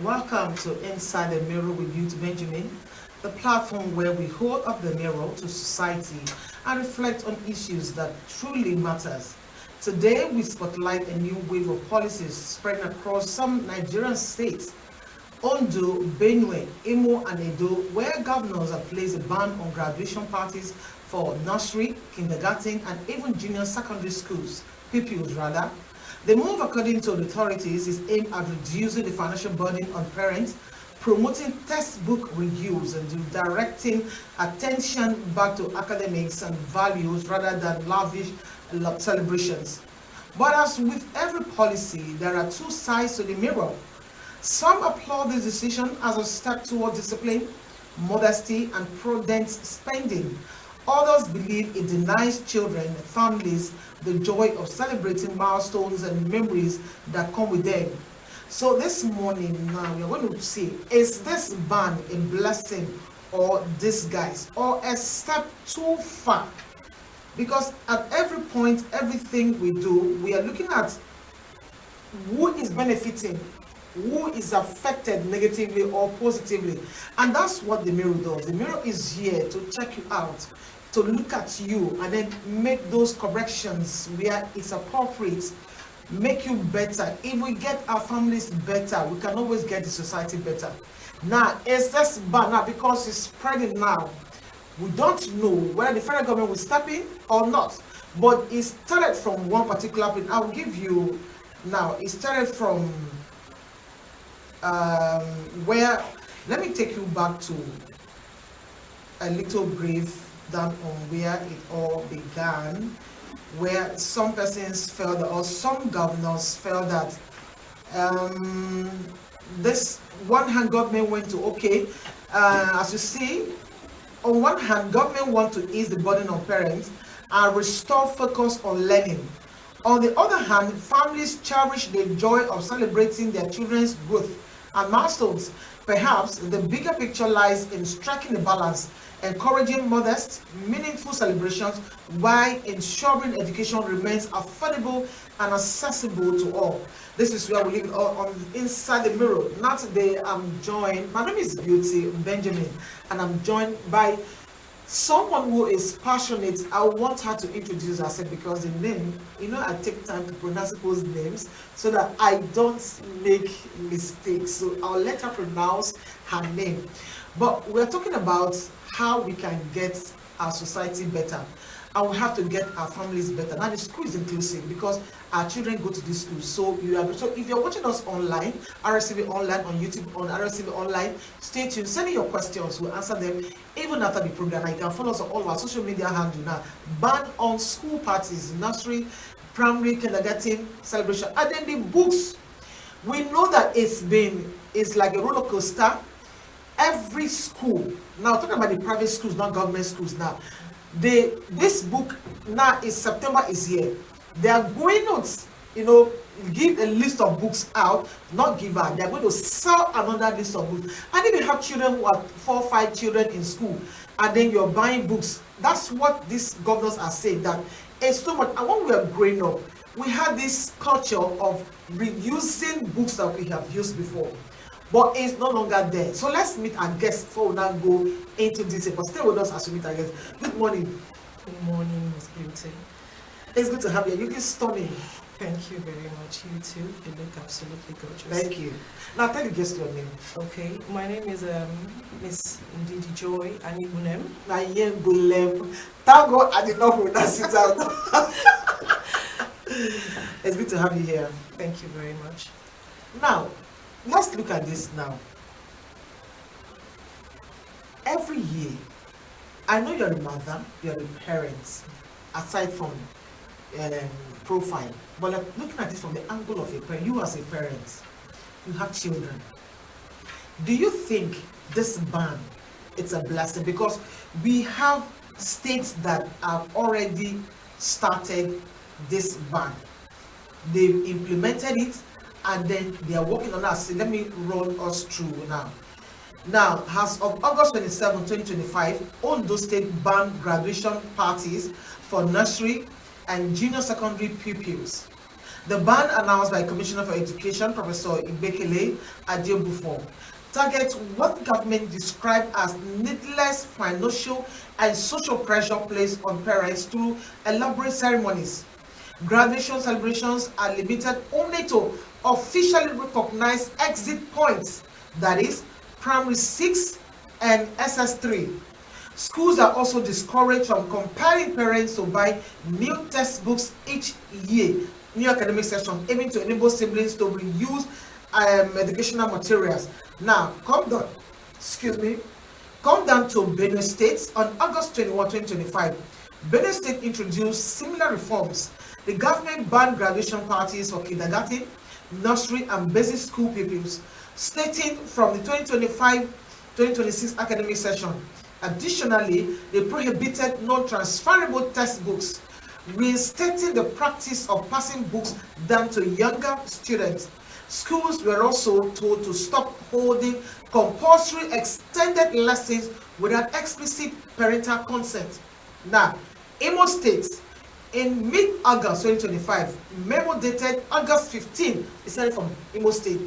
Welcome to Inside the Mirror with Youth Benjamin, the platform where we hold up the mirror to society and reflect on issues that truly matters. Today we spotlight a new wave of policies spreading across some Nigerian states, Ondo, Benue, Imo and Edo, where governors have placed a ban on graduation parties for nursery, kindergarten and even junior secondary schools, pupils rather. The move, according to the authorities, is aimed at reducing the financial burden on parents, promoting textbook reuse, and directing attention back to academics and values rather than lavish celebrations. But as with every policy, there are two sides to the mirror. Some applaud this decision as a step toward discipline, modesty, and prudent spending. Others believe it denies children and families the joy of celebrating milestones and memories that come with them. So this morning now we are going to see, is this ban a blessing or disguise or a step too far? Because at every point, everything we do, we are looking at who is benefiting, who is affected negatively or positively. And that's what the mirror does. The mirror is here to check you out, to look at you and then make those corrections where it's appropriate, make you better. If we get our families better, we can always get the society better. Now, is this bad now because it's spreading now? We don't know whether the federal government will step in or not, but it started from one particular place. I'll give you now, it started from where, let me take you back to a little brief down on where it all began, where some persons felt that, or some governors felt that this one hand government went to, okay, as you see, on one hand government want to ease the burden on parents and restore focus on learning. On the other hand, families cherish the joy of celebrating their children's growth and milestones. Perhaps the bigger picture lies in striking a balance, encouraging modest, meaningful celebrations while ensuring education remains affordable and accessible to all. This is where we live on Inside the Mirror. Now today I'm joined, my name is Beauty Benjamin, and I'm joined by someone who is passionate. I want her to introduce herself because the name, I take time to pronounce people's names so that I don't make mistakes. So I'll let her pronounce her name. But we're talking about how we can get our society better. And we have to get our families better. Now the school is inclusive because our children go to this school. So if you're watching us online, RSTV online on YouTube, on RSTV online, stay tuned. Send in your questions. We'll answer them even after the program. And you can follow us on all of our social media handles now. Ban on school parties, nursery, primary, kindergarten celebration. And then the books. We know that it's like a roller coaster. Every school, now talking about the private schools, not government schools now, this book now is September is here. They are going to give a list of books out, not give out. They are going to sell another list of books. And if you have children who are 4 or 5 children in school, and then you're buying books, that's what these governors are saying, that it's too much. And when we are growing up, we had this culture of reusing books that we have used before. But it's no longer there. So let's meet our guests before we now go into detail. But stay with us as we meet our guests. Good morning. Good morning, Miss Beauty. It's good to have you. You look stunning. Thank you very much. You too. You look absolutely gorgeous. Thank you. Now tell the guests your name. Okay. My name is Miss Ndidi Joy Anibunem. Nayengulem. Thank God I did not pronounce it out. It's good to have you here. Thank you very much. Now, let's look at this now. Every year, I know you're a mother, you're a parent, aside from profile, but like looking at this from the angle of a parent, you as a parent, you have children. Do you think this ban it's a blessing? Because we have states that have already started this ban. They've implemented it, and then they are working on us. So let me run us through now. Now, as of August 27, 2025, Ondo State banned graduation parties for nursery and junior secondary pupils. The ban announced by Commissioner for Education, Professor Ibekele Adebufo, targets what government described as needless financial and social pressure placed on parents through elaborate ceremonies. Graduation celebrations are limited only to officially recognized exit points, that is, primary 6 and SS3. Schools are also discouraged from compelling parents to buy new textbooks each year, new academic session, aiming to enable siblings to reuse educational materials. Now, come down to Benue State on August 21, 2025. Benue State introduced similar reforms. The government banned graduation parties for kindergarten, nursery, and basic school pupils, stating from the 2025-2026 academic session. Additionally, they prohibited non-transferable textbooks, reinstating the practice of passing books down to younger students. Schools were also told to stop holding compulsory extended lessons without explicit parental consent. Now, Imo State, in mid-August 2025, memo dated August 15, is from Imo State.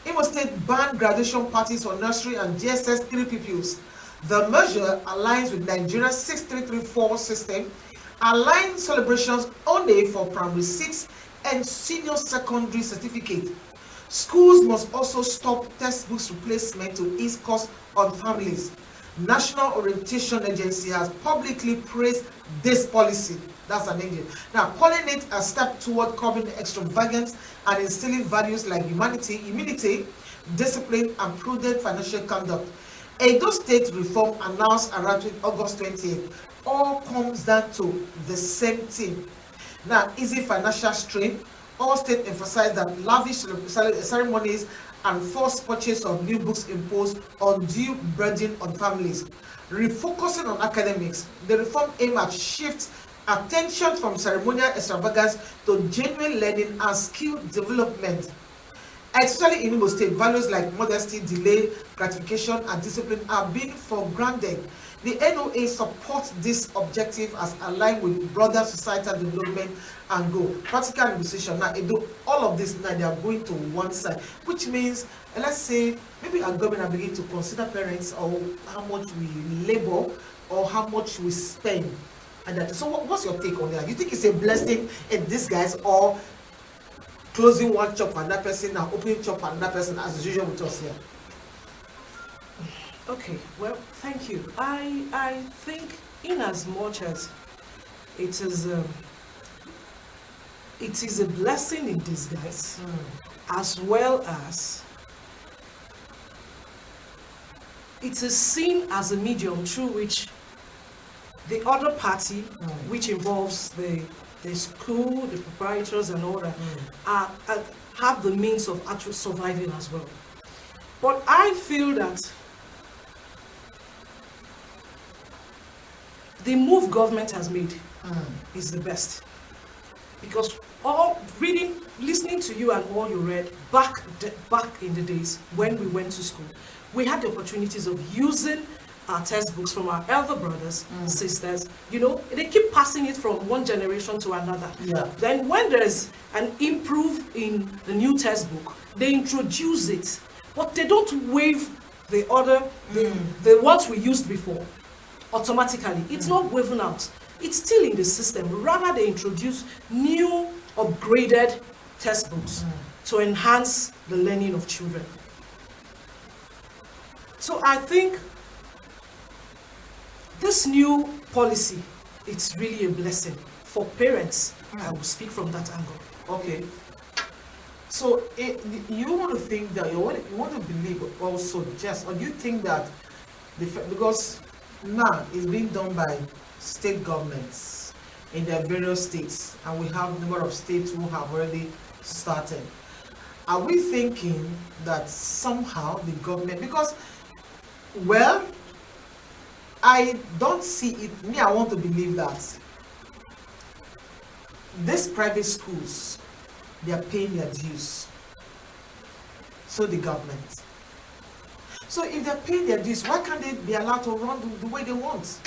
Imo State banned graduation parties for nursery and GSS 3 pupils. The measure aligns with Nigeria's 6334 system, allowing celebrations only for primary 6 and senior secondary certificate. Schools must also stop textbooks replacement to ease costs on families. National Orientation Agency has publicly praised this policy. That's an angel. Now, calling it a step toward curbing extravagance and instilling values like humility, discipline, and prudent financial conduct. Edo State reform announced around August 20th all comes down to the same thing. Now, easy financial strain. All states emphasize that lavish ceremonies and forced purchase of new books impose undue burden on families. Refocusing on academics, the reform aims at shift attention from ceremonial extravagance to genuine learning and skill development. Especially in Imo State, values like modesty, delay, gratification, and discipline are being for granted. The NOA supports this objective as aligned with broader societal development and goal. Practical negotiation. Now, all of this now they are going to one side, which means, let's say, maybe our government are beginning to consider parents or how much we labor or how much we spend. And that. So, what's your take on that? You think it's a blessing in disguise or closing one shop for another person and opening shop for another person, as usual with us here? Okay, well, thank you. I think in as much as it is a blessing in disguise, as well as it is seen as a medium through which the other party, which involves the school, the proprietors and all that, have the means of actually surviving as well. But I feel that the move government has made is the best, because listening to you and all you read back in the days when we went to school, we had the opportunities of using our textbooks from our elder brothers, sisters. You know, they keep passing it from one generation to another. Yeah. Then when there's an improve in the new textbook, they introduce it, but they don't waive the other, the ones we used before. Automatically, it's not woven out, it's still in the system. Rather, they introduce new upgraded textbooks to enhance the learning of children. So I think this new policy, it's really a blessing for parents. I will speak from that angle. Okay. So you want to think that you want to believe also, just, or do you think that because now it's being done by state governments in their various states, and we have a number of states who have already started. Are we thinking that somehow the government, because, well, I don't see it, I want to believe that these private schools, they are paying their dues. So the government. So if they're paying their dues, why can't they be allowed to run the way they want?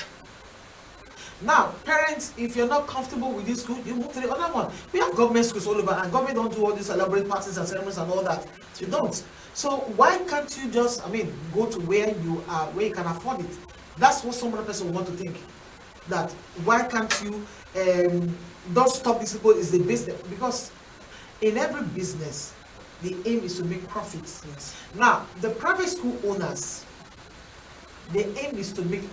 Now, parents, if you're not comfortable with this school, you move to the other one. We have government schools all over, and government don't do all these elaborate parties and ceremonies and all that. You don't. So why can't you just, go to where you are, where you can afford it? That's what some other person will want to think. That why can't you don't stop this people is the business, because in every business the aim is to make profits. Yes. Now the private school owners, the aim is to make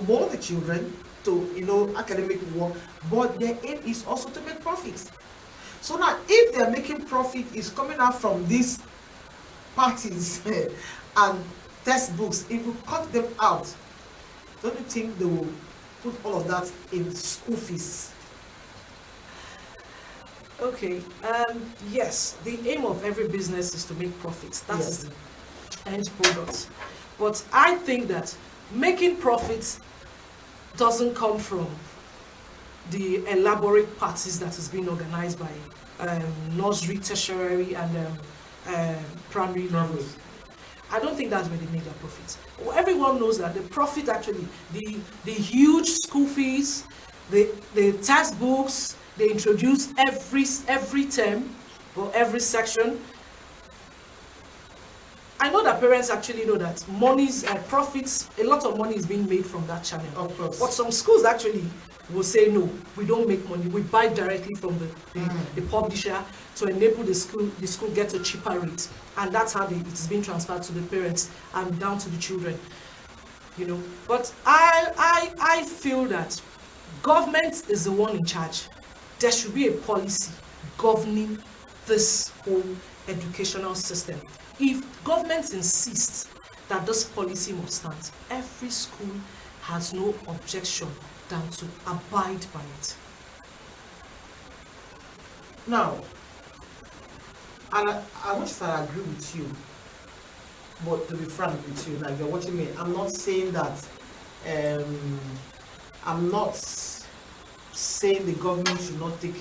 more the children to academic work, but their aim is also to make profits. So now if they're making profit is coming out from these parties and textbooks, if you cut them out, don't you think they will put all of that in school fees? Okay. Yes, the aim of every business is to make profits. That is Yes. the end product. But I think that making profits doesn't come from the elaborate parties that is being organized by nursery, tertiary, and primary levels. I don't think that's where they make their profits. Well, everyone knows that the profit actually, the huge school fees, the textbooks they introduce every term or every section. I know that parents actually know that profits, a lot of money is being made from that channel. Of course. But some schools actually will say, no, we don't make money. We buy directly from the publisher to enable the school get a cheaper rate. And that's how it is being transferred to the parents and down to the children. But I feel that government is the one in charge. There should be a policy governing this whole educational system. If government insists that this policy must stand, every school has no objection than to abide by it. Now, and I want to agree with you, but to be frank with you, like you're watching me, I'm not saying that, I'm not saying the government should not take,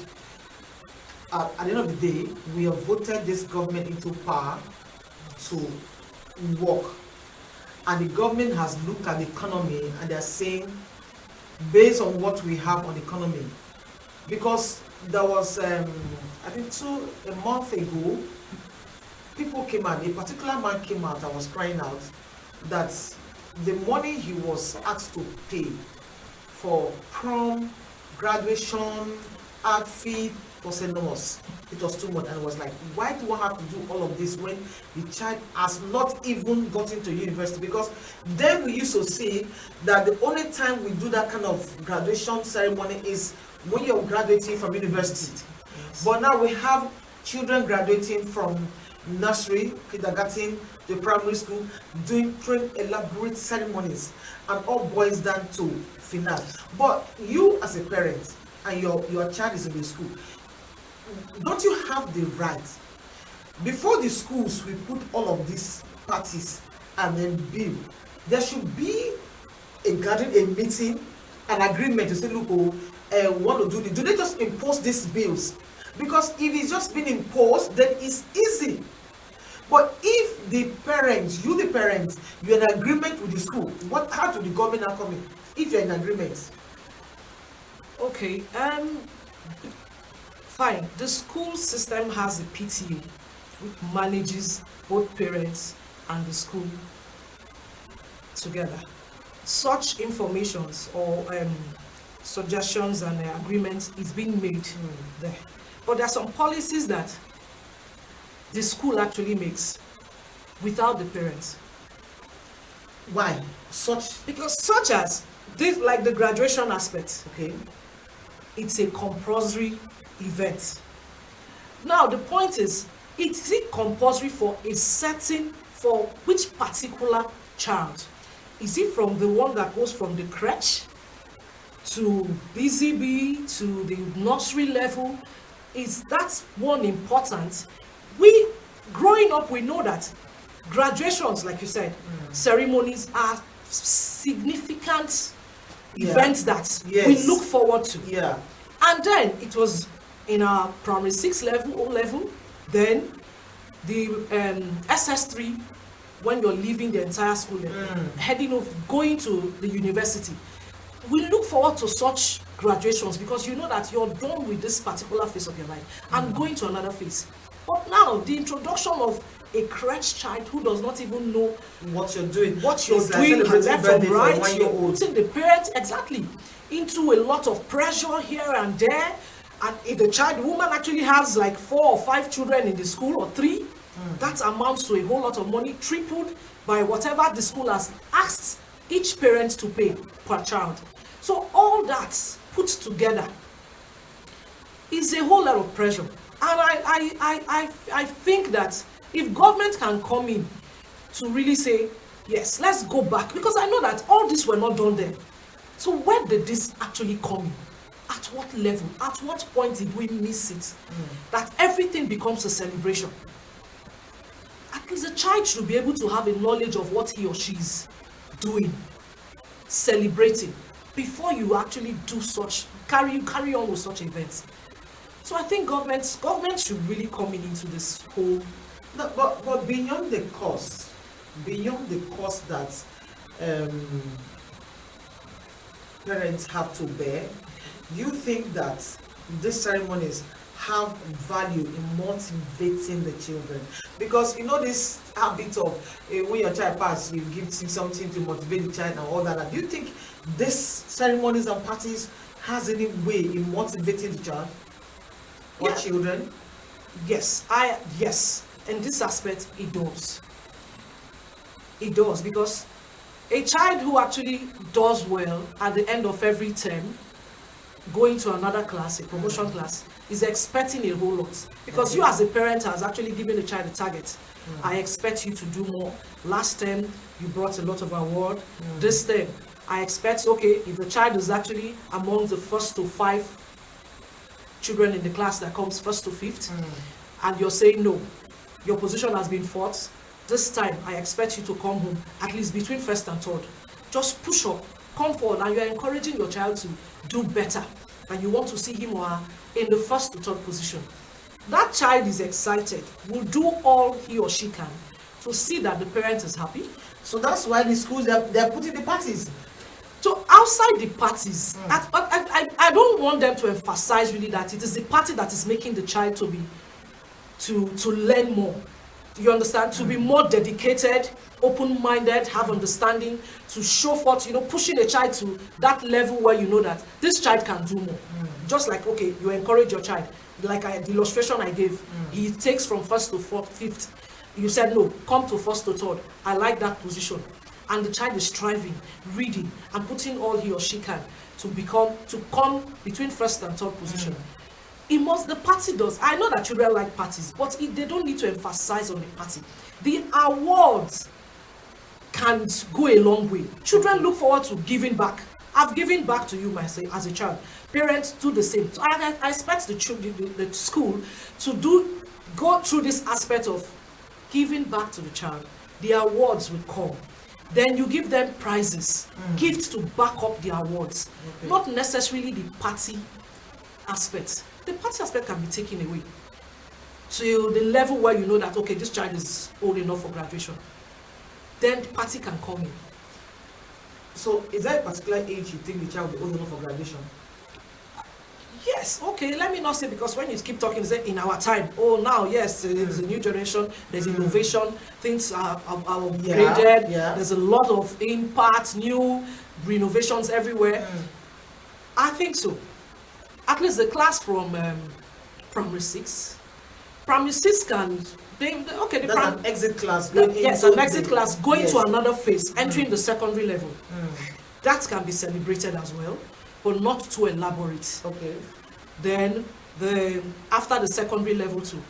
at the end of the day, we have voted this government into power to work, and the government has looked at the economy and they're saying, based on what we have on the economy, because there was I think a month ago, people came out, a particular man came out and was crying out that the money he was asked to pay for prom, graduation, outfit was enormous. It was too much, and it was like, why do I have to do all of this when the child has not even gotten to university? Because then we used to see that the only time we do that kind of graduation ceremony is when you're graduating from university. Yes. But now we have children graduating from nursery, kindergarten, to primary school, doing elaborate ceremonies, and all boils down to finance. But you as a parent and your child is in the school, don't you have the right, before the schools we put all of these parties and then bill, there should be a meeting, an agreement to say, look, we want to do they just impose these bills? Because if it's just been imposed, then it's easy. But if the parents, you're in agreement with the school, how do the government now come in if you're in agreement? Okay, fine. The school system has a PTA which manages both parents and the school together. Such informations or suggestions and agreements is being made there. But there are some policies that the school actually makes without the parents. Why? Because such as this, like the graduation aspect, Okay. it's a compulsory event. Now the point is it compulsory for which particular child? Is it from the one that goes from the crèche to BZB to the nursery level? Is that one important? We growing up, we know that graduations, like you said, ceremonies are significant events that we look forward to. Yeah. And then it was in our primary 6 level, O level, then the SS3, when you're leaving the entire school, heading off, going to the university. we look forward to such graduations because you know that you're done with this particular phase of your life and going to another phase. But now, the introduction of a crèche child who does not even know what you're doing, what you're it's doing, like left or right, you're old. putting the parents exactly into a lot of pressure here and there. And if the woman actually has like 4 or 5 children in the school, or 3, that amounts to a whole lot of money, tripled by whatever the school has asked each parent to pay per child. So all that put together is a whole lot of pressure. And I think that if government can come in to really say, yes, let's go back, because I know that all this were not done then. So where did this actually come in? At what level? At what point did we miss it? That everything becomes a celebration. At least the child should be able to have a knowledge of what he or she is doing, celebrating, before you actually do such, carry on with such events. So I think government should really come into this whole. No, but beyond the cost that parents have to bear, do you think that these ceremonies have value in motivating the children? Because you know this habit of when your child passes, you give him something to motivate the child and all that. Do you think these ceremonies and parties has any way in motivating the child or children? Yes, in this aspect it does. It does, because a child who actually does well at the end of every term, going to another class, a promotion class, is expecting a whole lot. Because you as a parent has actually given the child a target. I expect you to do more. Last term, you brought a lot of award. This term, I expect, okay, if the child is actually among the first to 5 children in the class that comes first to 5th, and you're saying no, your position has been fought, this time I expect you to come home at least between 1st and 3rd. Just push up, come forward, and you're encouraging your child to do better, and you want to see him or her in the 1st to 3rd position. That child is excited, will do all he or she can to see that the parent is happy. So that's why the schools, they're putting the parties. So outside the parties, I don't want them to emphasize really that it is the party that is making the child to learn more. You understand? To be more dedicated, open-minded, have understanding, to show forth, pushing a child to that level where you know that this child can do more. Just like, okay, you encourage your child. Like the illustration I gave, he takes from 1st to 4th, 5th. You said, no, come to 1st to 3rd. I like that position. And the child is striving, reading, and putting all he or she can to come between 1st and 3rd position. The party does. I know that children like parties, but they don't need to emphasize on the party. The awards can go a long way. Children look forward to giving back. I've given back to you myself as a child. Parents do the same. So I expect the school to go through this aspect of giving back to the child. The awards will come. Then you give them prizes, gifts to back up the awards. Not necessarily the party aspect. The party aspect can be taken away to the level where you know that, okay, this child is old enough for graduation. Then the party can come in. So is there a particular age you think the child will be old enough for graduation? Yes, okay, let me not say, because when you keep talking, say in our time, now, yes, there's a new generation, there's innovation, things are upgraded, there's a lot of impact, new renovations everywhere. I think so. At least the class from primary 6 can, that's an exit class. Yes, an exit class going to another phase, entering the secondary level. That can be celebrated as well, but not too elaborate. Okay. Then after the secondary level too,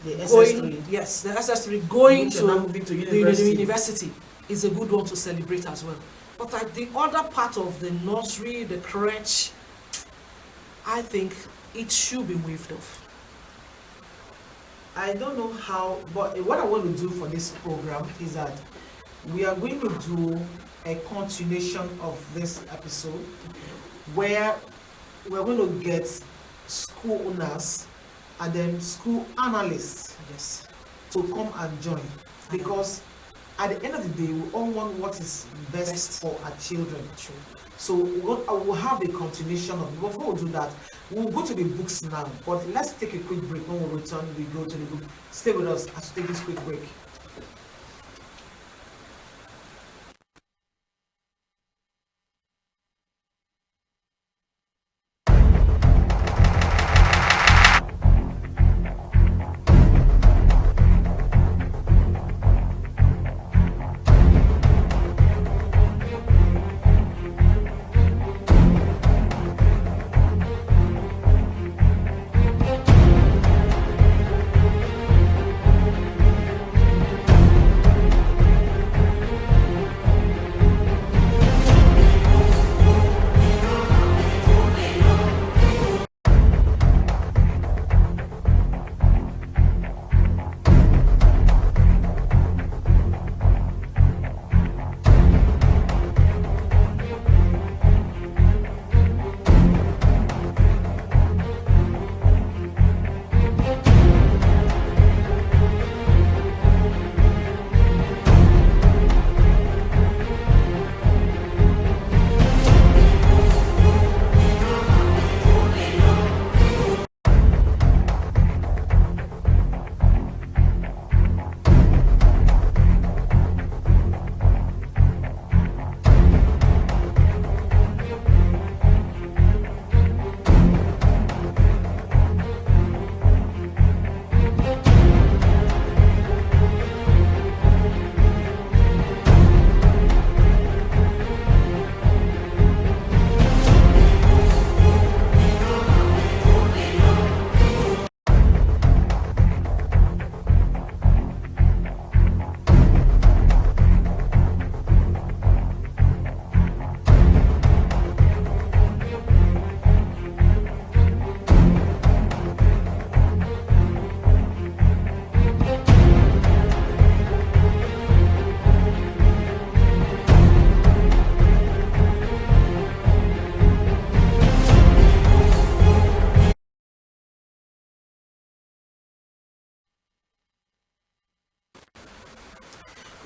the SS3. Yes, the SS3 going to university. The university is a good one to celebrate as well. But at the other part of the nursery, the crèche, I think it should be waived off. I don't know how, but what I want to do for this program is that we are going to do a continuation of this episode where we're going to get school owners and then school analysts to come and join, because at the end of the day, we all want what is best for our children. True. So we'll have a continuation of it. Before we do that, we'll go to the books now. But let's take a quick break. When we return, we go to the book. Stay with us as we take this quick break.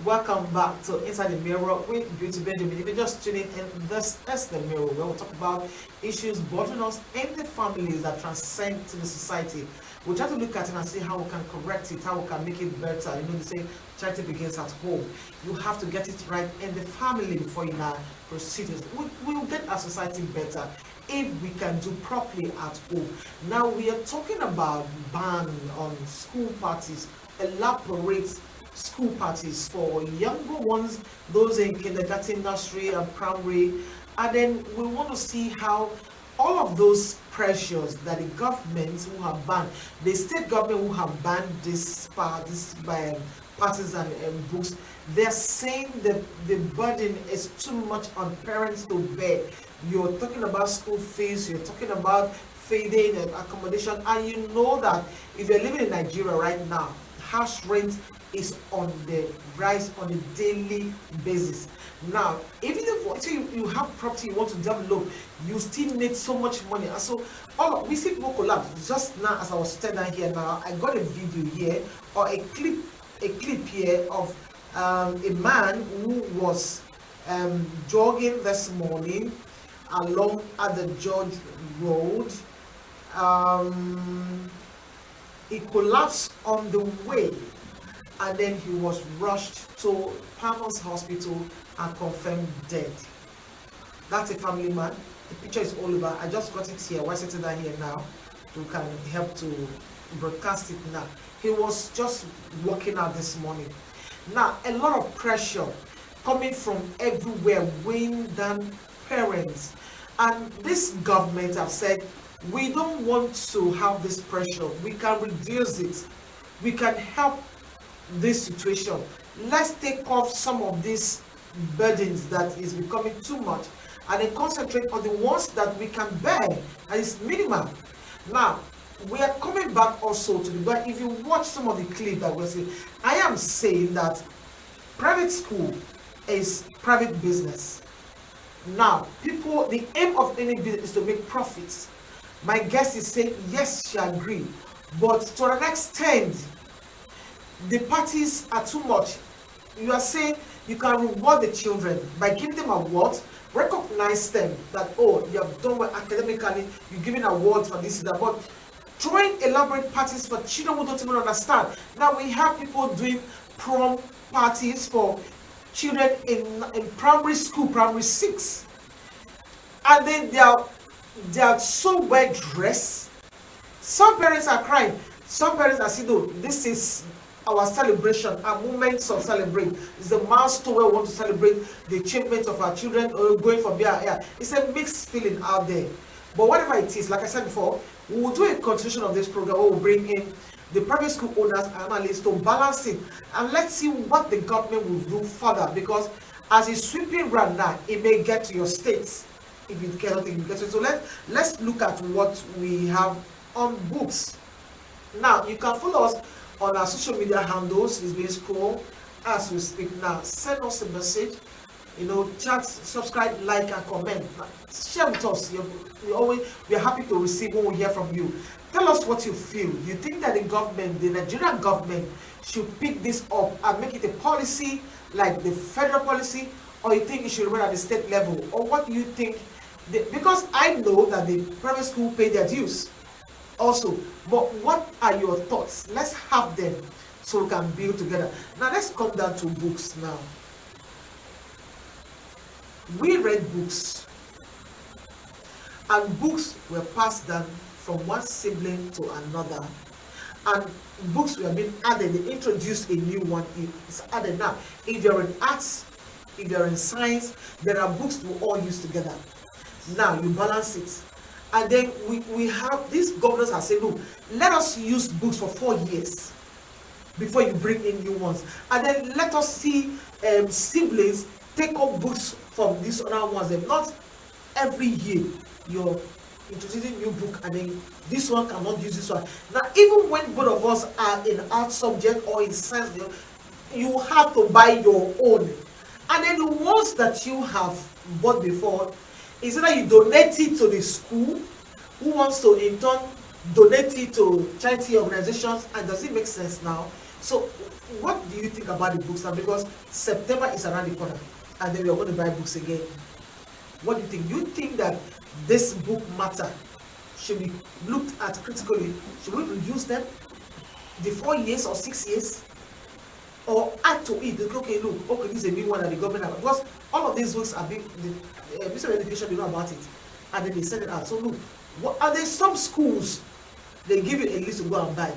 Welcome back to Inside the Mirror with Beauty Benjamin. If you're just tuning in, this is the Mirror, where we'll talk about issues bothering us in the families that transcend to the society. We'll try to look at it and see how we can correct it, how we can make it better. You know, they say charity begins at home. You have to get it right in the family before you now proceed. We'll get our society better if we can do properly at home. Now we are talking about ban on school parties, elaborate school parties for younger ones, those in kindergarten, nursery and primary, and then we want to see how all of those pressures that the government who have banned, the state government who have banned this parties and books, they're saying that the burden is too much on parents to bear. You're talking about school fees, you're talking about feeding and accommodation, and you know that if you're living in Nigeria right now, house rent is on the rise on a daily basis. Now, even if you have property you want to develop, you still need so much money. And so we see people collapse. Just now, as I was standing here now, I got a video here or a clip here of a man who was jogging this morning along at the George Road. He collapsed on the way, and then he was rushed to Palmer's Hospital and confirmed dead. That's a family man. The picture is all over. I just got it here. Why sitting down here now to kind of help to broadcast it now. He was just walking out this morning. Now, a lot of pressure coming from everywhere, weighing down parents. And this government have said, we don't want to have this pressure. We can reduce it. We can help this situation. Let's take off some of these burdens that is becoming too much and then concentrate on the ones that we can bear, and it's minimal. Now, we are coming back also to the, but if you watch some of the clip that we're saying, I am saying that private school is private business. Now, people, the aim of any business is to make profits. My guest is saying, yes, she agrees, but to an extent, the parties are too much. you are saying you can reward the children by giving them awards, recognize them that, oh, you have done well academically, you're giving awards for this and that, but throwing elaborate parties for children who don't even understand. Now we have people doing prom parties for children in primary school, primary 6, and then they are so well dressed. Some parents are crying. Some parents are saying, no, this is our celebration, our moments of celebrate. It's the milestone where we want to celebrate the achievements of our children going from here. It's a mixed feeling out there. But whatever it is, like I said before, we will do a continuation of this program where we'll bring in the private school owners and analysts to balance it. And let's see what the government will do further, because as it's sweeping right now, it may get to your states. If you cannot think you get to it. So let's look at what we have on books. Now, you can follow us on our social media handles. It's being scrolled as we speak now. Send us a message, chat, subscribe, like, and comment. Share with us. We are happy to receive when we hear from you. Tell us what you feel. You think that the Nigerian government, should pick this up and make it a policy like the federal policy, or you think it should remain at the state level, or what do you think? Because I know that the private school pay their dues also, but what are your thoughts? Let's have them so we can build together. Now let's come down to books now. We read books, and books were passed down from one sibling to another, and books were being added. They introduced a new one. It's added now. If you're in arts, if you're in science, there are books we all use together. Now you balance it, and then we have these governors are saying, look, let us use books for 4 years before you bring in new ones, and then let us see siblings take up books from these other ones. And not every year you're introducing new book and then this one cannot use this one. Now even when both of us are in art subject or in science, you have to buy your own, and then the ones that you have bought before, is either you donate it to the school who wants to in turn donate it to charity organizations. And does it make sense now? So what do you think about the books now? Because September is around the corner and then we are going to buy books again. What do you think? You think that this book matter should be looked at critically? Should we reduce them the 4 years or 6 years, or add to it? Okay, look, okay, this is a new one that the government has, because all of these books are being, the Ministry of Education, they know about it, and then they send it out. So look, are there some schools they give you a list to go and buy?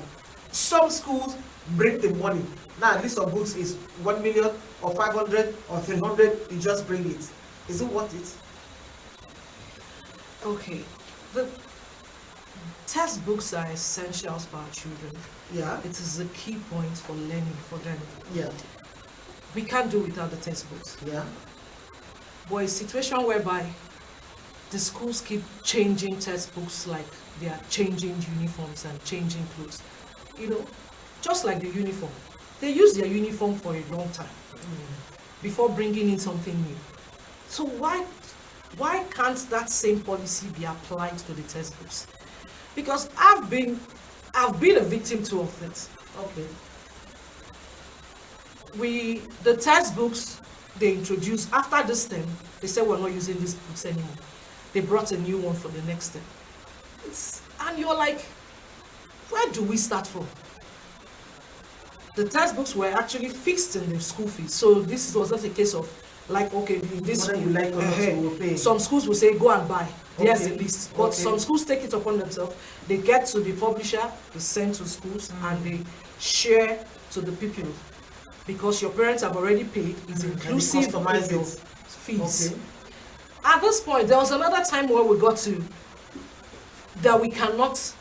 Some schools bring the money. Now a list of books is 1 million or 500 or 300. You just bring it. Is it worth it? Okay, the textbooks are essentials for our children. Yeah. It is a key point for learning for them. Yeah. We can't do without the textbooks. Yeah. But a situation whereby the schools keep changing textbooks like they are changing uniforms and changing clothes. Just like the uniform. They use their uniform for a long time before bringing in something new. So why can't that same policy be applied to the textbooks? Because I've been a victim too of it. Okay. The textbooks they introduced after this term, they said we're not using these books anymore. They brought a new one for the next term. And you're like, where do we start from? The textbooks were actually fixed in the school fees. So this was not a case of like, okay, in this Whether school, you like or not, you will pay. some schools will say go and buy. There's Okay. a list. But Okay. some schools take it upon themselves. They get to the publisher, they send to schools, and they share to the pupils. Because your parents have already paid, it's inclusive in customize your it. fees. Okay. At this point, there was another time where we got to that we cannot.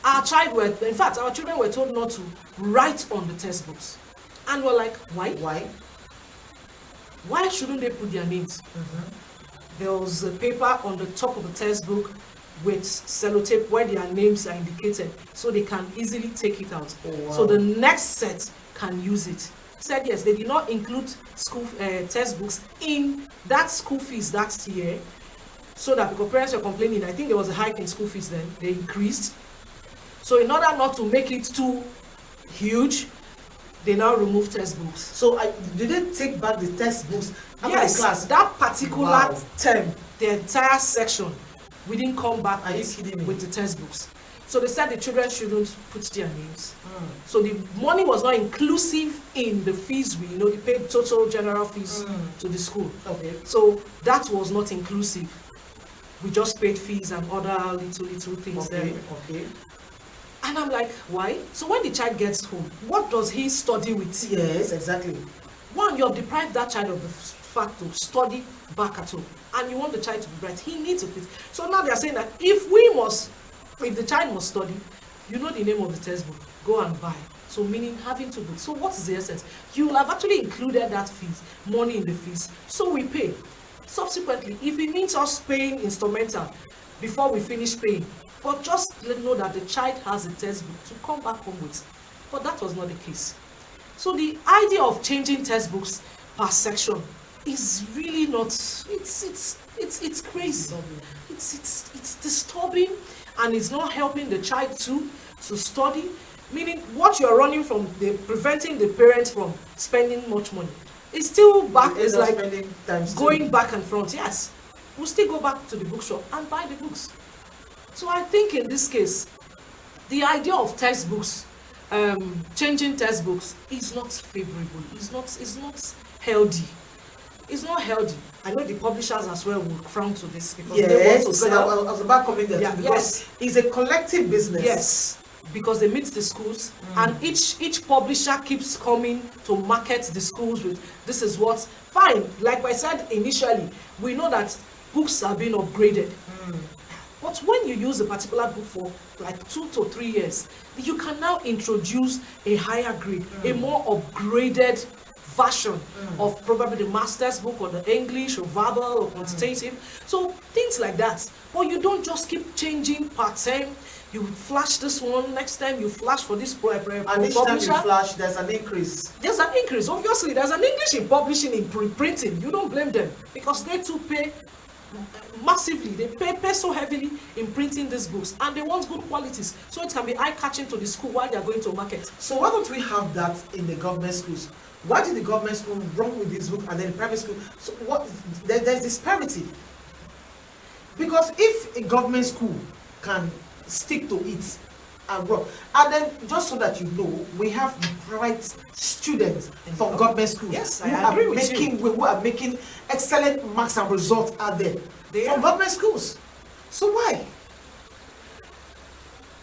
Our children were told not to write on the textbooks, and we're like, why? Why? Why shouldn't they put their names? There was a paper on the top of the textbook with sellotape where their names are indicated, so they can easily take it out. Oh, wow. So the next set can use it. Said yes, they did not include school textbooks in that school fees that year, so that because parents were complaining, I think there was a hike in school fees then, they increased. So in order not to make it too huge, they now remove textbooks. So did they take back the textbooks after Yes, the class? that particular Wow. term, the entire section, we didn't come back Are you kidding me? with the textbooks. So they said the children shouldn't put their names. So the money was not inclusive in the fees we, they paid total general fees to the school. Okay. So that was not inclusive. We just paid fees and other little things there. Okay. And I'm like, why? So when the child gets home, what does he study with? Yes, exactly. One, you have deprived that child of the fact to study back at home, and you want the child to be bright. He needs to fit. So now they are saying that if the child must study, the name of the textbook, go and buy. So meaning having to books. So what is the essence? You will have actually included that fees, money in the fees. So we pay. Subsequently, if it means us paying instrumental before we finish paying, but just let know that the child has a textbook to come back home with. But that was not the case. So the idea of changing textbooks per section is really not. It's crazy. It's disturbing, and it's not helping the child to study. Meaning, what you're running from, preventing the parents from spending much money. It's still back. It's like going back and front. Yes, we'll still go back to the bookshop and buy the books. So I think in this case, the idea of textbooks, changing textbooks, is not favorable. It's not healthy. It's not healthy. I know the publishers as well will frown to this because they want to sell. I was about coming there too, because it's a collective business. Yes, because they meet the schools, and each publisher keeps coming to market the schools with this is what. Fine, like I said initially, we know that books are being upgraded. But when you use a particular book for like 2 to 3 years, you can now introduce a higher grade, a more upgraded version of probably the master's book or the English or verbal or quantitative. So things like that. But you don't just keep changing per term. You flash this one, next time you flash for this and each time you flash, there's an increase. There's an increase. Obviously, there's an English in publishing, in printing. You don't blame them because they too pay massively. They pay so heavily in printing these books, and they want good qualities, so it can be eye-catching to the school while they are going to market. So why don't we have that in the government schools? Why did the government school run with this book and then the private school? So what? There's disparity. Because if a government school can stick to it and work, and then just so that you know, we have bright students from government schools. Yes, I agree with you. Who are making excellent marks and results out there from government schools. So why?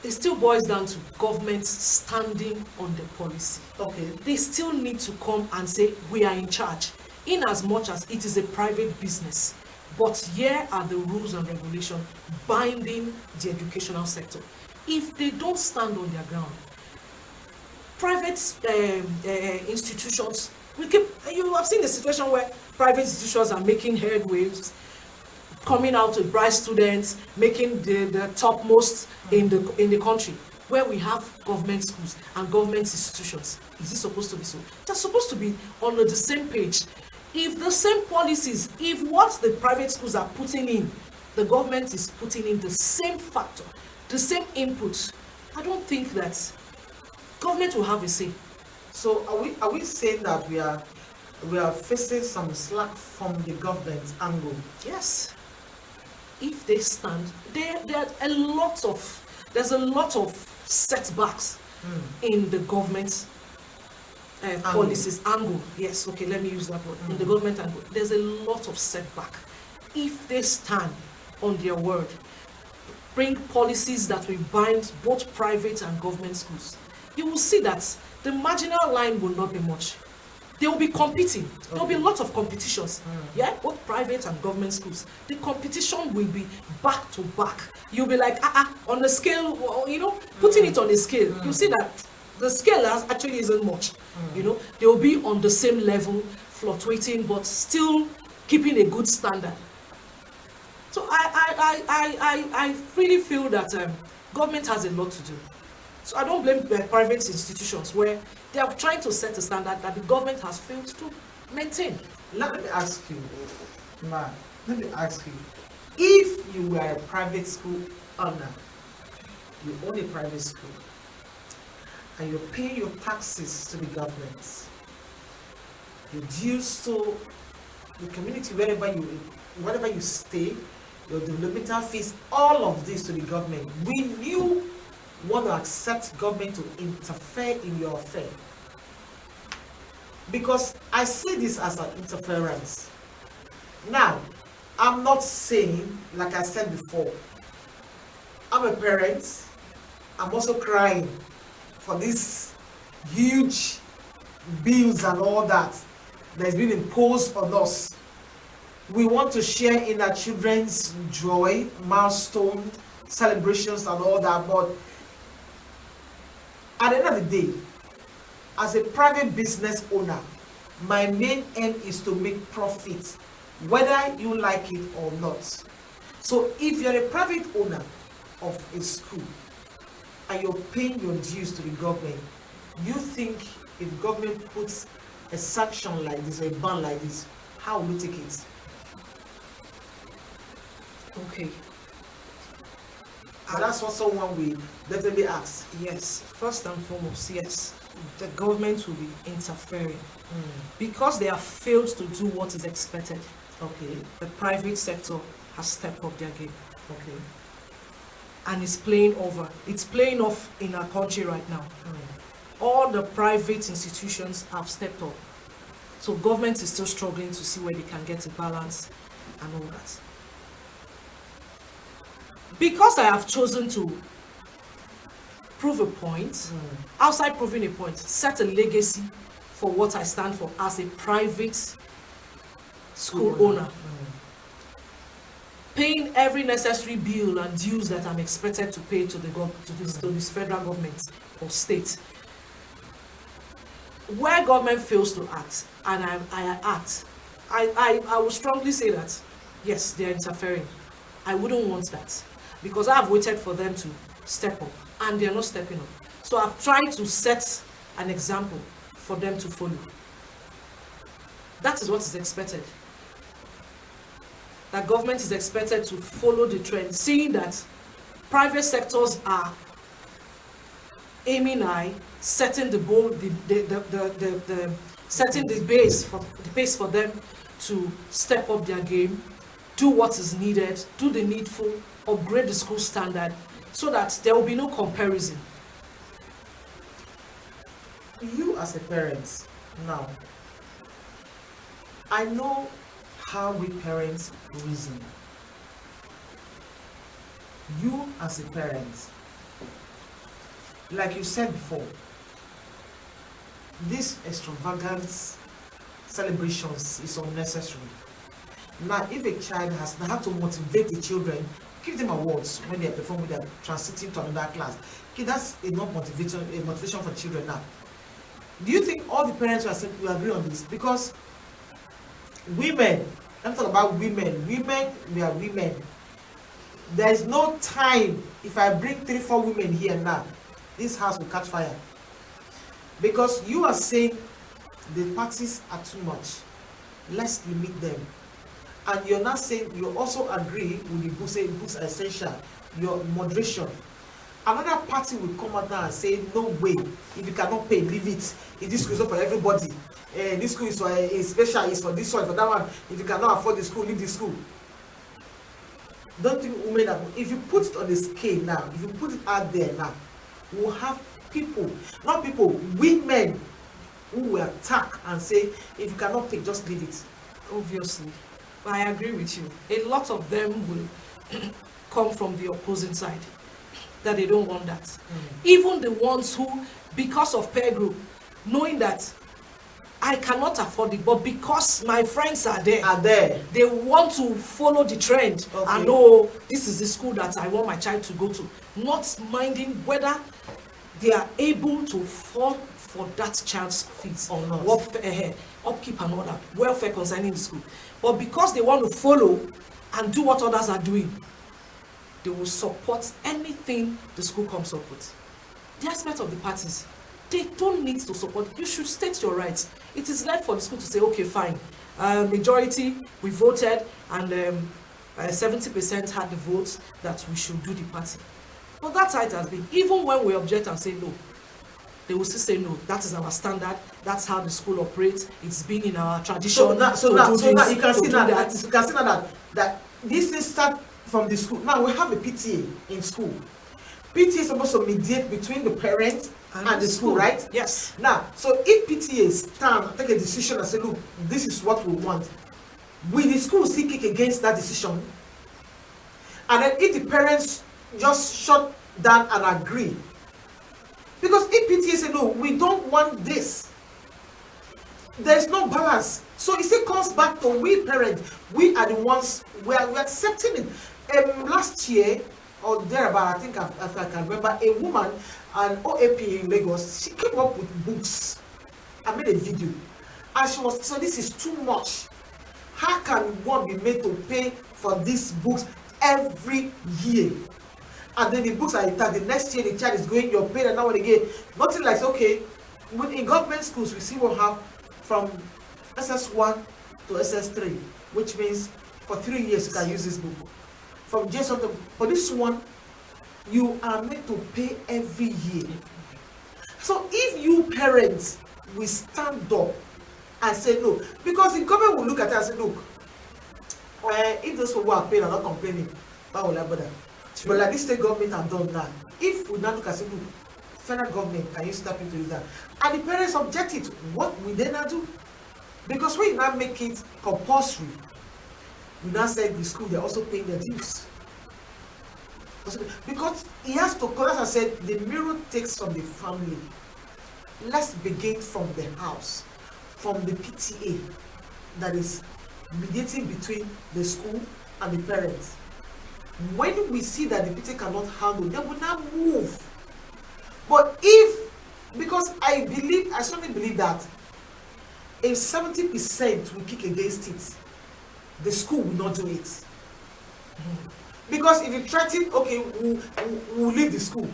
It still boils down to government standing on the policy. Okay. They still need to come and say we are in charge, in as much as it is a private business. But here are the rules and regulations binding the educational sector. If they don't stand on their ground, private institutions will keep. You have seen the situation where private institutions are making headways, coming out with bright students, making the topmost in the country. Where we have government schools and government institutions, is it supposed to be so? They're supposed to be on the same page. If the same policies, if what the private schools are putting in, the government is putting in the same factor, the same input, I don't think that government will have a say. So are we saying that we are facing some slack from the government angle? Yes. If they stand, there's a lot of setbacks in the government policies angle. Yes, okay, let me use that word. In the government angle, there's a lot of setback. If they stand on their word, bring policies that will bind both private and government schools, you will see that the marginal line will not be much. They will be competing. There will be a lot of competitions. Yeah, both private and government schools. The competition will be back to back. You'll be like, on the scale, putting it on a scale. You see that the scale actually isn't much. They will be on the same level, fluctuating, but still keeping a good standard. So I really feel that government has a lot to do. So I don't blame private institutions where they are trying to set a standard that the government has failed to maintain. Let me ask you, if you were a private school owner, you own a private school, and you're paying your taxes to the government, your dues to the community wherever you stay, your developmental fees, all of this to the government, will you want to accept government to interfere in your affair? Because I see this as an interference. Now, I'm not saying, like I said before, I'm a parent, I'm also crying for these huge bills and all that that's been imposed on us. We want to share in our children's joy, milestone, celebrations and all that, but at the end of the day, as a private business owner, my main aim is to make profit, whether you like it or not. So if you're a private owner of a school and you're paying your dues to the government, you think if government puts a sanction like this or a ban like this, how will you take it? Okay. And that's what someone will definitely ask. Yes, first and foremost, yes, the government will be interfering because they have failed to do what is expected. Okay. The private sector has stepped up their game. Okay. And it's playing over. It's playing off in our country right now. All the private institutions have stepped up. So government is still struggling to see where they can get a balance and all that. Because I have chosen to prove a point, outside proving a point, set a legacy for what I stand for as a private school owner. Paying every necessary bill and dues that I'm expected to pay to this federal government or state. Where government fails to act, and I act, I will strongly say that, yes, they are interfering. I wouldn't want that, because I have waited for them to step up, and they are not stepping up. So I've tried to set an example for them to follow. That is what is expected. That government is expected to follow the trend, seeing that private sectors are aiming high, setting the setting the base for them to step up their game, do what is needed, do the needful, upgrade the school standard, so that there will be no comparison. You as a parent now, I know how we parents reason. You as a parent, like you said before, this extravagant celebrations is unnecessary. Now, if a child has to motivate the children, give them awards when they are performing, they are transiting to another class. Okay, that's enough motivation for children now. Do you think all the parents will agree on this? Because women, I'm talking about women. Women, we are women. There is no time. If I bring 3-4 women here now, this house will catch fire. Because you are saying the parties are too much. Let's limit them. And you're not saying, you also agree with the book saying books are essential, your moderation. Another party will come out now and say, no way, if you cannot pay, leave it. If this school is not for everybody, this school is for a special, is for this one, for that one. If you cannot afford the school, leave the school. Don't think women are, if you put it on the scale now, if you put it out there now, we'll have people, not people, women who will attack and say, if you cannot pay, just leave it. Obviously. I agree with you. A lot of them will come from the opposing side, that they don't want that. Even the ones who, because of peer group, knowing that I cannot afford it, but because my friends are there, they want to follow the trend. Okay. And know this is the school that I want my child to go to, not minding whether they are able to afford for that child's fees or not, upkeep and all that, welfare concerning the school. But because they want to follow and do what others are doing, they will support anything the school comes up with. The aspect of the parties, they don't need to support. You should state your rights. It is left for the school to say, okay, fine. Majority, we voted, and 70% had the votes that we should do the party. But that's how it has been. Even when we object and say no, they will still say no, that is our standard, that's how the school operates, it's been in our tradition. So now you can see now that. you can see now that this thing start from the school. Now we have a PTA in school. PTA is supposed to mediate between the parents and the school, right? Yes. Now, so if PTA stand, take a decision and say, look, this is what we want, will the school still kick against that decision? And then if the parents just shut down and agree, because if PTA say no, we don't want this, there is no balance. So it still comes back to we parents. We are the ones we are accepting it. Last year or thereabout, I think if I can remember, a woman, an OAP in Lagos, she came up with books. I made a video, and she was so this is too much. How can one be made to pay for these books every year? And then the books are intact. The next year the child is going, you're paid and now and again. Nothing like, okay, when in government schools we see what have from SS1 to SS3, which means for 3 years you can use this book. From JSON to, for this one, you are made to pay every year. So if you parents will stand up and say no, because the government will look at it and say, look, if those people are paying and not complaining, why will I bother? But like this state government have done that. If we now look and say, look, federal government, can you step into that? And the parents object it, what will they not do? Because we now make it compulsory. We now say the school, they're also paying their dues. Because he has to, as I said, the mirror takes from the family. Let's begin from the house, from the PTA that is mediating between the school and the parents. When we see that the PTA cannot handle, they will now move. But if, because I strongly believe that if 70% will kick against it, the school will not do it. Because if you threaten, okay, we'll leave the school.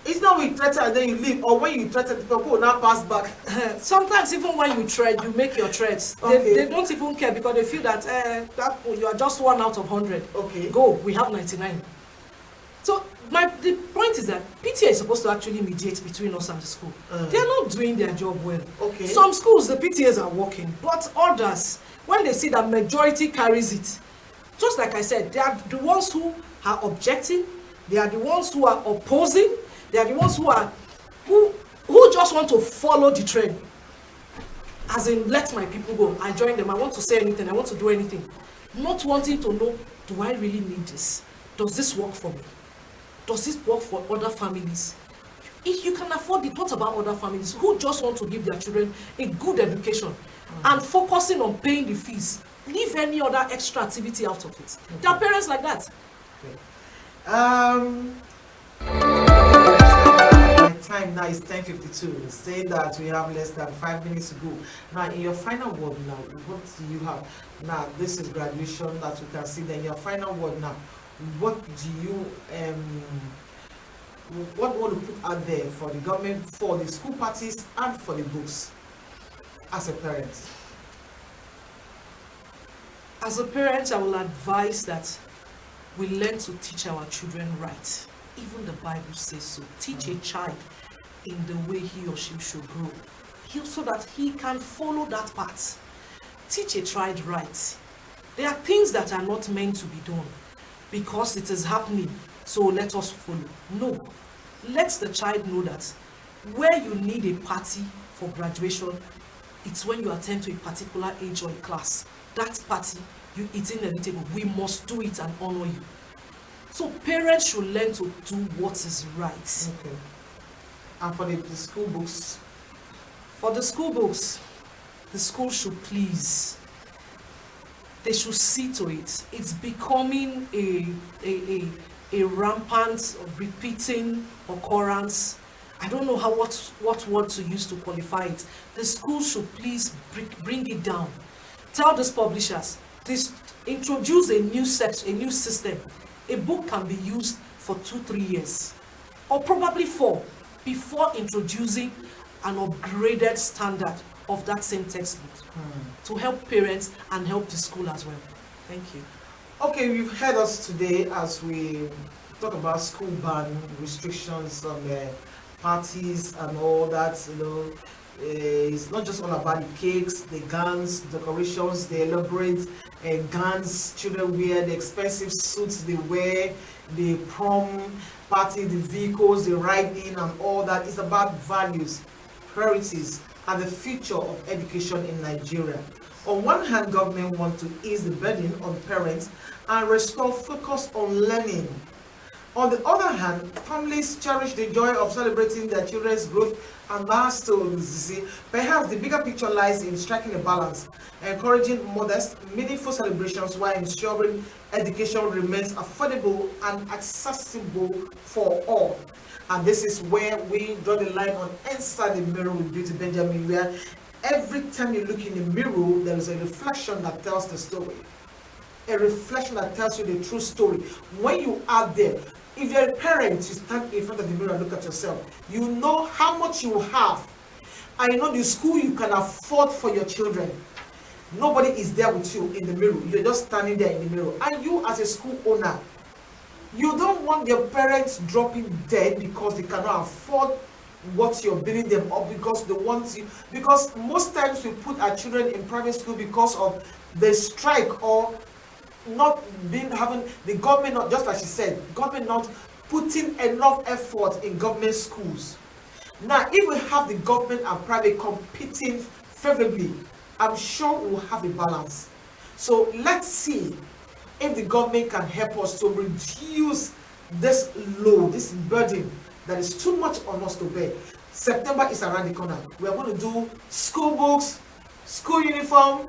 It's not when you threaten and then you leave, or when you threaten, the people will now pass back. Sometimes even when you threat, you make your threats. Okay. They don't even care because they feel that, that you are just 1 out of 100. Okay. Go, we have 99. So the point is that PTA is supposed to actually mediate between us and the school. They are not doing their job well. Okay. Some schools, the PTAs are working, but others, when they see that majority carries it, just like I said, they are the ones who are objecting, they are the ones who are opposing, they are the ones who just want to follow the trend. As in, let my people go, I join them, I want to say anything, I want to do anything. Not wanting to know, do I really need this? Does this work for me? Does this work for other families? If you can afford it, what about other families who just want to give their children a good education and focusing on paying the fees? Leave any other extra activity out of it. Okay. There are parents like that. Okay. My time now is 10:52. Say that we have less than 5 minutes to go. Now, in your final word now, what do you have? Now, this is graduation that we can see. Then your final word now, what do you what do you want to put out there for the government, for the school parties, and for the books as a parent? As a parent, I will advise that we learn to teach our children right. Even the Bible says so. Teach a child in the way he or she should grow, so that he can follow that path. Teach a child right. There are things that are not meant to be done because it is happening, so let us follow. No. Let the child know that where you need a party for graduation, it's when you attend to a particular age or a class. That party, it's inevitable. We must do it and honor you. So parents should learn to do what is right. Okay. And for the school books? For the school books, the school should please. They should see to it. It's becoming a rampant, repeating occurrence. I don't know what word to use to qualify it. The school should please bring it down. Tell these publishers, this introduce a new system. A book can be used for 2-3 years, or probably 4, before introducing an upgraded standard of that same textbook to help parents and help the school as well. Thank you. Okay, you've heard us today as we talk about school ban restrictions on parties and all that, it's not just all about the cakes, the gowns, decorations, the elaborate gowns children wear, the expensive suits they wear, the prom party, the vehicles they ride in and all that. It's about values, priorities, and the future of education in Nigeria. On one hand, government wants to ease the burden on parents and restore focus on learning. On the other hand, families cherish the joy of celebrating their children's growth and milestones. Perhaps the bigger picture lies in striking a balance, encouraging modest, meaningful celebrations while ensuring education remains affordable and accessible for all. And this is where we draw the line on Inside the Mirror with Beauty Benjamin, where every time you look in the mirror, there is a reflection that tells the story. A reflection that tells you the true story. When you are there, if you're a parent, you stand in front of the mirror and look at yourself. You know how much you have. And you know the school you can afford for your children. Nobody is there with you in the mirror. You're just standing there in the mirror. And you as a school owner, you don't want your parents dropping dead because they cannot afford what you're billing them up, because they want you. Because most times we put our children in private school because of the strike, or not having the government, not just like she said, government not putting enough effort in government schools. Now, if we have the government and private competing favorably, I'm sure we'll have a balance. So let's see if the government can help us to reduce this load, this burden that is too much on us to bear. September is around the corner. We are going to do school books, school uniform,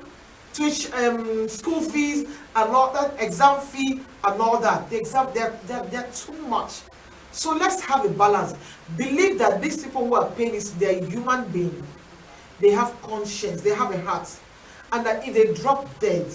school fees and all that, exam fee and all that. The exam, they're too much. So let's have a balance. Believe that these people who are paying is they're human beings. They have conscience, they have a heart. And that if they drop dead,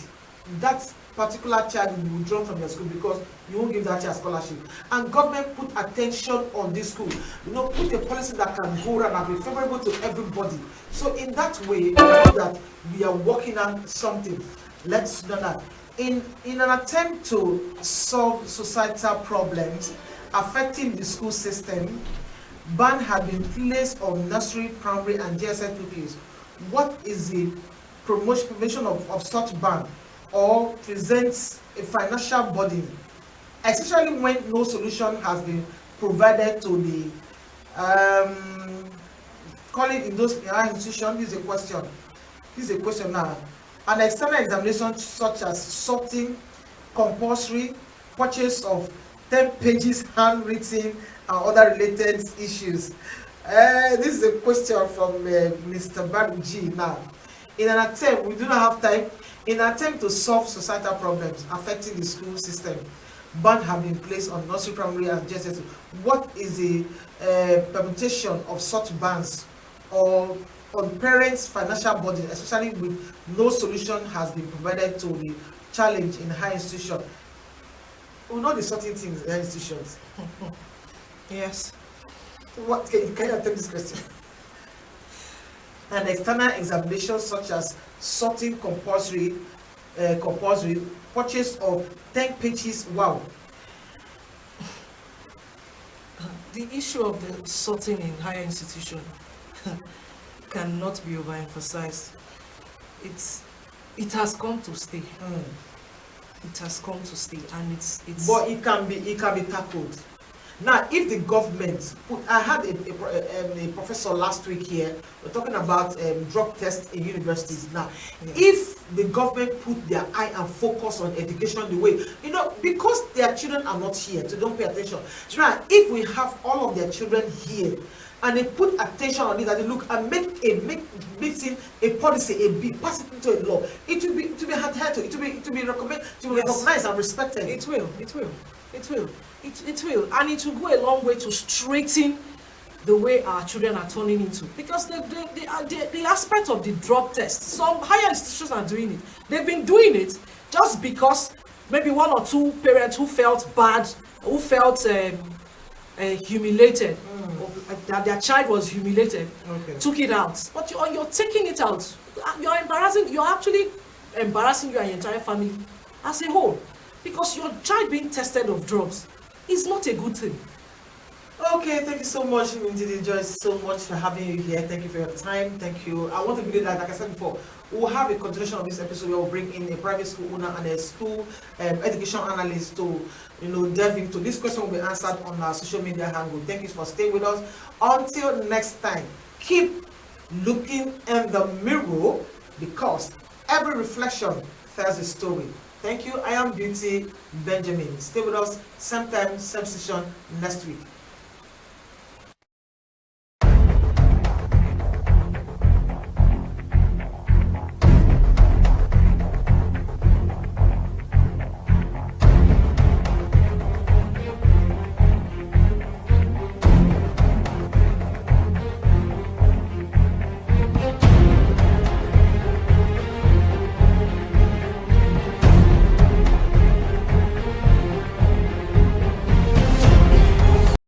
that particular child will be withdrawn from your school because you won't give that child scholarship. And government put attention on this school. Put a policy that can go around and be favorable to everybody. So in that way, we know that we are working on something. Let's do that. In an attempt to solve societal problems affecting the school system, ban has been placed on nursery, primary, and GSS pupils. What is the promotion of such ban, or presents a financial burden, especially when no solution has been provided to the call it in those institutions? This is a question now. An external examination such as sorting, compulsory, purchase of 10 pages handwritten and other related issues. This is a question from Mr. Baruji now. In an attempt, we do not have time, in an attempt to solve societal problems affecting the school system, ban have been placed on nursery, primary, and GSS. What is the permutation of such bans, or on parents' financial burden, especially with no solution has been provided to the challenge in high institution? We know the sorting things in high institutions. Yes. What can you take this question? An external examination such as sorting, compulsory, purchase of 10 pages. Wow. The issue of the sorting in higher institution cannot be overemphasized. It has come to stay. It has come to stay, and it's. But it can be tackled. Now, if the government I had a professor last week here. We're talking about drug tests in universities. Now, if the government put their eye and focus on education the way, because their children are not here, so don't pay attention. Now, if we have all of their children here, and they put attention on it, and they look and make a policy, pass it into a law, it will be adhered to, it will be recommended, to be recognized and respected. It will, and it will go a long way to straighten the way our children are turning into, because the aspect of the drug test, some higher institutions are doing it. They've been doing it just because maybe one or two parents who felt bad, who felt humiliated, that their child was humiliated, took it out. But you're taking it out. You're actually embarrassing your entire family as a whole, because your child being tested of drugs is not a good thing. Okay, thank you so much. We did enjoy so much for having you here. Thank you for your time. Thank you. I want to believe that, like I said before, we'll have a continuation of this episode where we'll bring in a private school owner and a school education analyst to, delve into this question will be answered on our social media handle. Thank you for staying with us. Until next time, keep looking in the mirror because every reflection tells a story. Thank you. I am Beauty Benjamin. Stay with us, same time, same session next week.